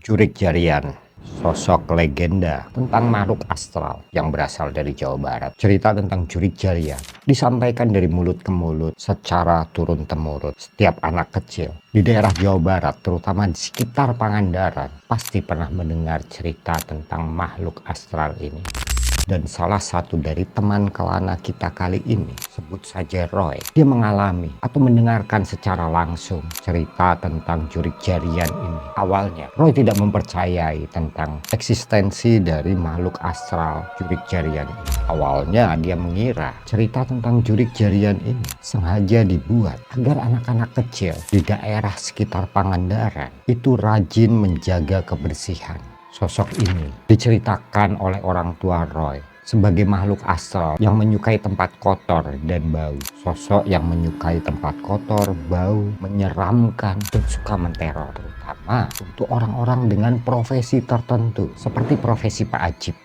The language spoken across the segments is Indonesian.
Jurik Jarian, sosok legenda tentang makhluk astral yang berasal dari Jawa Barat. Cerita tentang Jurik Jarian disampaikan dari mulut ke mulut secara turun-temurun. Setiap anak kecil di daerah Jawa Barat, terutama di sekitar Pangandaran, pasti pernah mendengar cerita tentang makhluk astral ini. Dan salah satu dari teman kelana kita kali ini, sebut saja Roy, dia mengalami atau mendengarkan secara langsung cerita tentang Jurik Jarian ini. Awalnya Roy tidak mempercayai tentang eksistensi dari makhluk astral Jurik Jarian ini. Awalnya dia mengira cerita tentang Jurik Jarian ini sengaja dibuat agar anak-anak kecil di daerah sekitar Pangandaran itu rajin menjaga kebersihan. Sosok ini diceritakan oleh orang tua Roy sebagai makhluk astral yang menyukai tempat kotor dan bau. Sosok yang menyukai tempat kotor, bau, menyeramkan, dan suka menteror. Terutama untuk orang-orang dengan profesi tertentu seperti profesi Pak Ajib,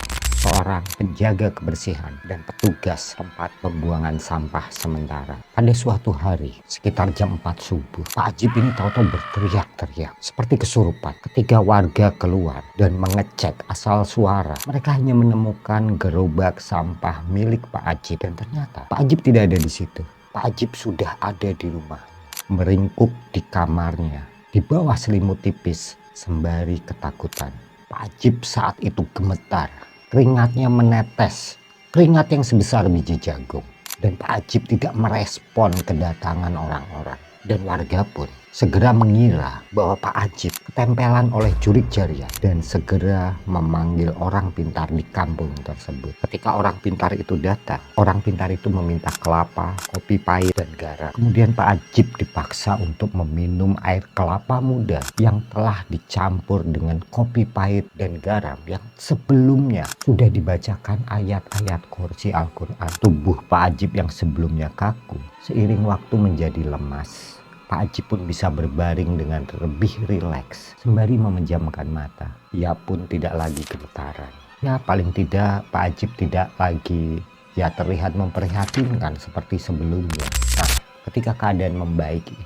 seorang penjaga kebersihan dan petugas tempat pembuangan sampah sementara. Pada suatu hari, sekitar jam 4 subuh, Pak Ajib ini tahu-tahu berteriak-teriak seperti kesurupan. Ketika warga keluar dan mengecek asal suara, mereka hanya menemukan gerobak sampah milik Pak Ajib. Dan ternyata Pak Ajib tidak ada di situ. Pak Ajib sudah ada di rumah, meringkuk di kamarnya, di bawah selimut tipis, sembari ketakutan. Pak Ajib saat itu gemetar. Keringatnya menetes, keringat yang sebesar biji jagung. Dan Pak Ajib tidak merespon kedatangan orang-orang. Dan warga pun segera mengira bahwa Pak Ajib ketempelan oleh Jurik Jarian dan segera memanggil orang pintar di kampung tersebut. Ketika orang pintar itu datang, orang pintar itu meminta kelapa, kopi pahit, dan garam. Kemudian Pak Ajib dipaksa untuk meminum air kelapa muda yang telah dicampur dengan kopi pahit dan garam yang sebelumnya sudah dibacakan ayat-ayat kursi Al-Quran. Tubuh Pak Ajib yang sebelumnya kaku seiring waktu menjadi lemas. Pak Ajib pun bisa berbaring dengan lebih rileks sembari memejamkan mata. Ia pun tidak lagi gemetaran. Ya paling tidak Pak Ajib tidak lagi terlihat memprihatinkan seperti sebelumnya. Nah, ketika keadaan membaik ini,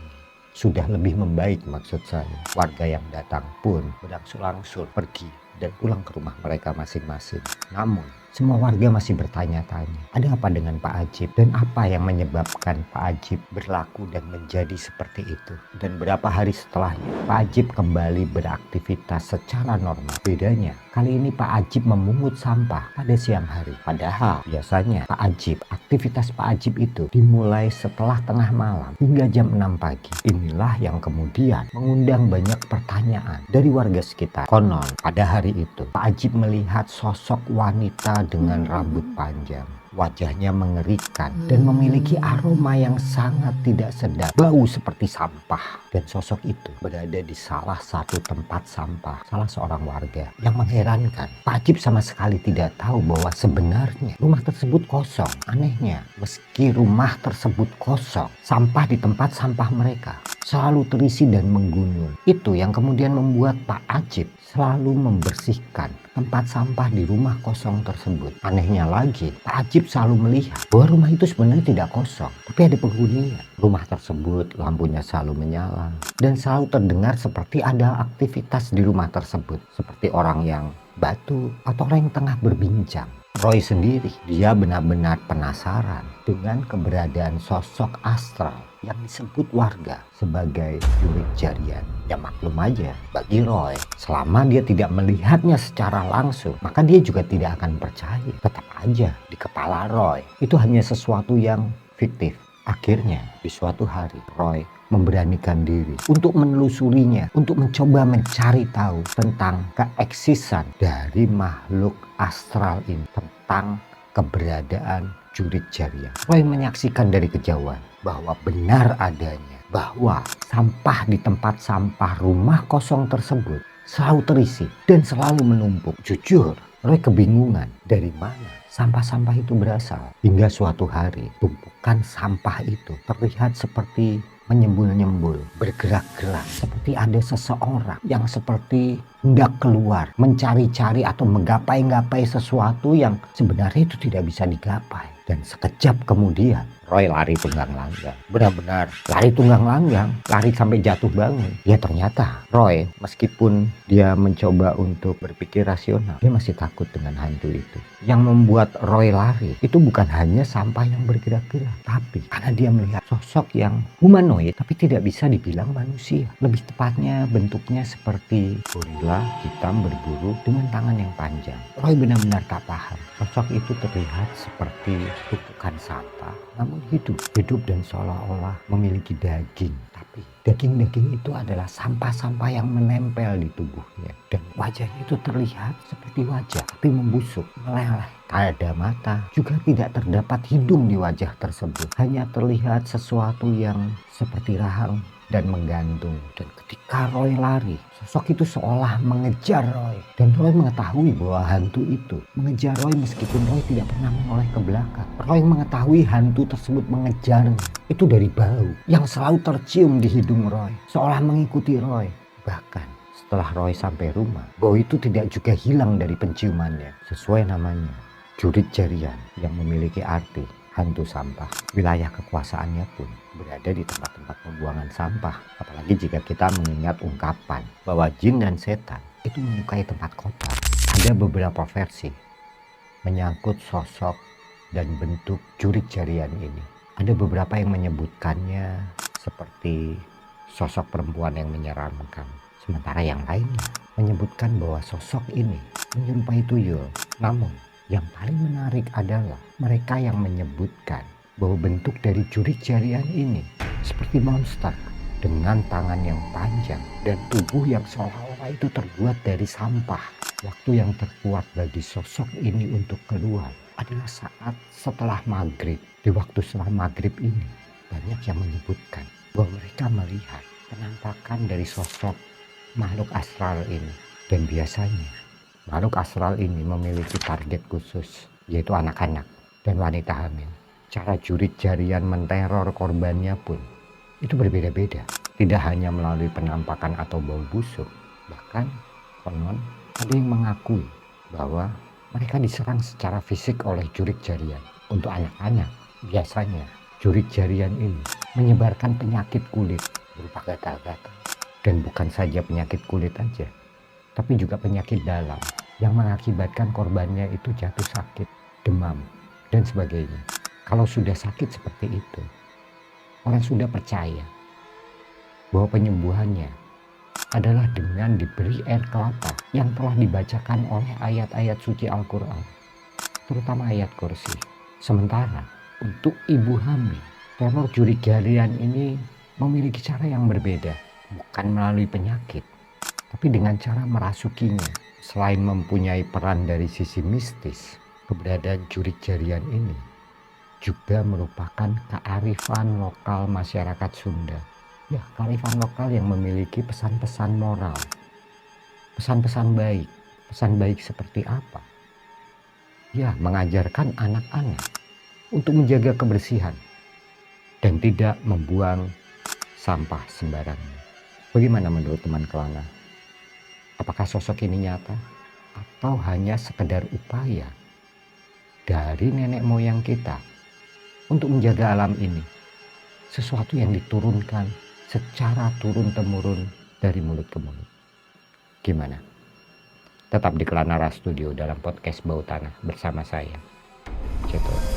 sudah lebih membaik maksud saya, warga yang datang pun berangsur-angsur pergi dan pulang ke rumah mereka masing-masing. Namun semua warga masih bertanya-tanya, ada apa dengan Pak Ajib dan apa yang menyebabkan Pak Ajib berlaku dan menjadi seperti itu. Dan berapa hari setelahnya, Pak Ajib kembali beraktivitas secara normal. Bedanya, kali ini Pak Ajib memungut sampah pada siang hari. Padahal biasanya aktivitas Pak Ajib itu dimulai setelah tengah malam hingga jam 6 pagi. Inilah yang kemudian mengundang banyak pertanyaan dari warga sekitar. Konon, pada hari itu, Pak Ajib melihat sosok wanita dengan rambut panjang. Wajahnya mengerikan dan memiliki aroma yang sangat tidak sedap. Bau seperti sampah. Dan sosok itu berada di salah satu tempat sampah salah seorang warga. Yang mengherankan, Pak Ajib sama sekali tidak tahu bahwa sebenarnya rumah tersebut kosong. Anehnya, meski rumah tersebut kosong, sampah di tempat sampah mereka selalu terisi dan menggunung. Itu yang kemudian membuat Pak Ajib selalu membersihkan tempat sampah di rumah kosong tersebut. Anehnya lagi, Pak Ajib selalu melihat bahwa rumah itu sebenarnya tidak kosong, tapi ada penghuninya. Rumah tersebut lampunya selalu menyala dan selalu terdengar seperti ada aktivitas di rumah tersebut, seperti orang yang batu atau orang yang tengah berbincang. Roy sendiri, dia benar-benar penasaran dengan keberadaan sosok astral yang disebut warga sebagai Jurik Jarian. Ya maklum aja, bagi Roy, selama dia tidak melihatnya secara langsung, maka dia juga tidak akan percaya. Tetap aja di kepala Roy, itu hanya sesuatu yang fiktif. Akhirnya, di suatu hari, Roy memberanikan diri untuk menelusurinya, untuk mencoba mencari tahu tentang keeksisan dari makhluk astral ini, tentang keberadaan Jurik Jarian. Roy menyaksikan dari kejauhan bahwa benar adanya, bahwa sampah di tempat sampah rumah kosong tersebut selalu terisi dan selalu menumpuk. Jujur, Roy kebingungan dari mana sampah-sampah itu berasal. Hingga suatu hari, tumpukan sampah itu terlihat seperti menyembul-nyembul, bergerak-gerak, seperti ada seseorang yang seperti hendak keluar, mencari-cari atau menggapai-gapai sesuatu yang sebenarnya itu tidak bisa digapai. Dan sekejap kemudian Roy lari tunggang langgang. Benar-benar lari tunggang langgang, lari sampai jatuh bangun. Ya ternyata Roy, meskipun dia mencoba untuk berpikir rasional, dia masih takut dengan hantu itu. Yang membuat Roy lari itu bukan hanya sampah yang bergerak-gerak, tapi karena dia melihat sosok yang humanoid tapi tidak bisa dibilang manusia. Lebih tepatnya bentuknya seperti gorila hitam berburu dengan tangan yang panjang. Roy benar-benar tak paham. Sosok itu terlihat seperti tumpukan sampah, namun hidup dan seolah-olah memiliki daging. Tapi daging-daging itu adalah sampah-sampah yang menempel di tubuhnya. Dan wajahnya itu terlihat seperti wajah, tapi membusuk, meleleh. Tak ada mata, juga tidak terdapat hidung di wajah tersebut. Hanya terlihat sesuatu yang seperti rahang dan menggantung. Dan ketika Roy lari, sosok itu seolah mengejar Roy. Dan Roy mengetahui bahwa hantu itu mengejar Roy meskipun Roy tidak pernah menoleh ke belakang. Roy mengetahui hantu tersebut mengejarnya. Itu dari bau yang selalu tercium di hidung Roy. Seolah mengikuti Roy. Bahkan setelah Roy sampai rumah, bau itu tidak juga hilang dari penciumannya. Sesuai namanya, jurit jarian yang memiliki arti hantu sampah. Wilayah kekuasaannya pun berada di tempat-tempat pembuangan sampah. Apalagi jika kita mengingat ungkapan bahwa jin dan setan itu menyukai tempat kotor. Ada beberapa versi menyangkut sosok dan bentuk jurit jarian ini. Ada beberapa yang menyebutkannya seperti sosok perempuan yang menyeramkan. Sementara yang lainnya menyebutkan bahwa sosok ini menyerupai tuyul. Namun yang paling menarik adalah mereka yang menyebutkan bahwa bentuk dari jurit jarian ini seperti monster dengan tangan yang panjang dan tubuh yang seolah-olah itu terbuat dari sampah. Waktu yang terkuat bagi sosok ini untuk keluar adalah saat setelah maghrib. Di waktu setelah maghrib ini banyak yang menyebutkan bahwa mereka melihat penampakan dari sosok makhluk astral ini. Dan biasanya makhluk astral ini memiliki target khusus, yaitu anak-anak dan wanita hamil. Cara jurit jarian menteror korbannya pun itu berbeda-beda. Tidak hanya melalui penampakan atau bau busuk, bahkan konon ada yang mengakui bahwa mereka diserang secara fisik oleh jurit jarian. Untuk anak-anak, biasanya jurit jarian ini menyebarkan penyakit kulit berupa gatal-gatal. Dan bukan saja penyakit kulit aja, tapi juga penyakit dalam yang mengakibatkan korbannya itu jatuh sakit, demam, dan sebagainya. Kalau sudah sakit seperti itu, orang sudah percaya bahwa penyembuhannya adalah dengan diberi air kelapa yang telah dibacakan oleh ayat-ayat suci Al-Quran, terutama ayat kursi. Sementara untuk ibu hamil, teror jurit jarian ini memiliki cara yang berbeda. Bukan melalui penyakit, tapi dengan cara merasukinya. Selain mempunyai peran dari sisi mistis, keberadaan jurit jarian ini juga merupakan kearifan lokal masyarakat Sunda. Ya, kearifan lokal yang memiliki pesan-pesan moral, pesan-pesan baik. Pesan baik seperti apa? Ya, mengajarkan anak-anak untuk menjaga kebersihan dan tidak membuang sampah sembarangan. Bagaimana menurut teman Kelana? Apakah sosok ini nyata atau hanya sekedar upaya dari nenek moyang kita untuk menjaga alam ini? Sesuatu yang diturunkan secara turun-temurun dari mulut ke mulut. Gimana? Tetap di Kelana Studio dalam podcast Bau Tanah bersama saya, Ceto.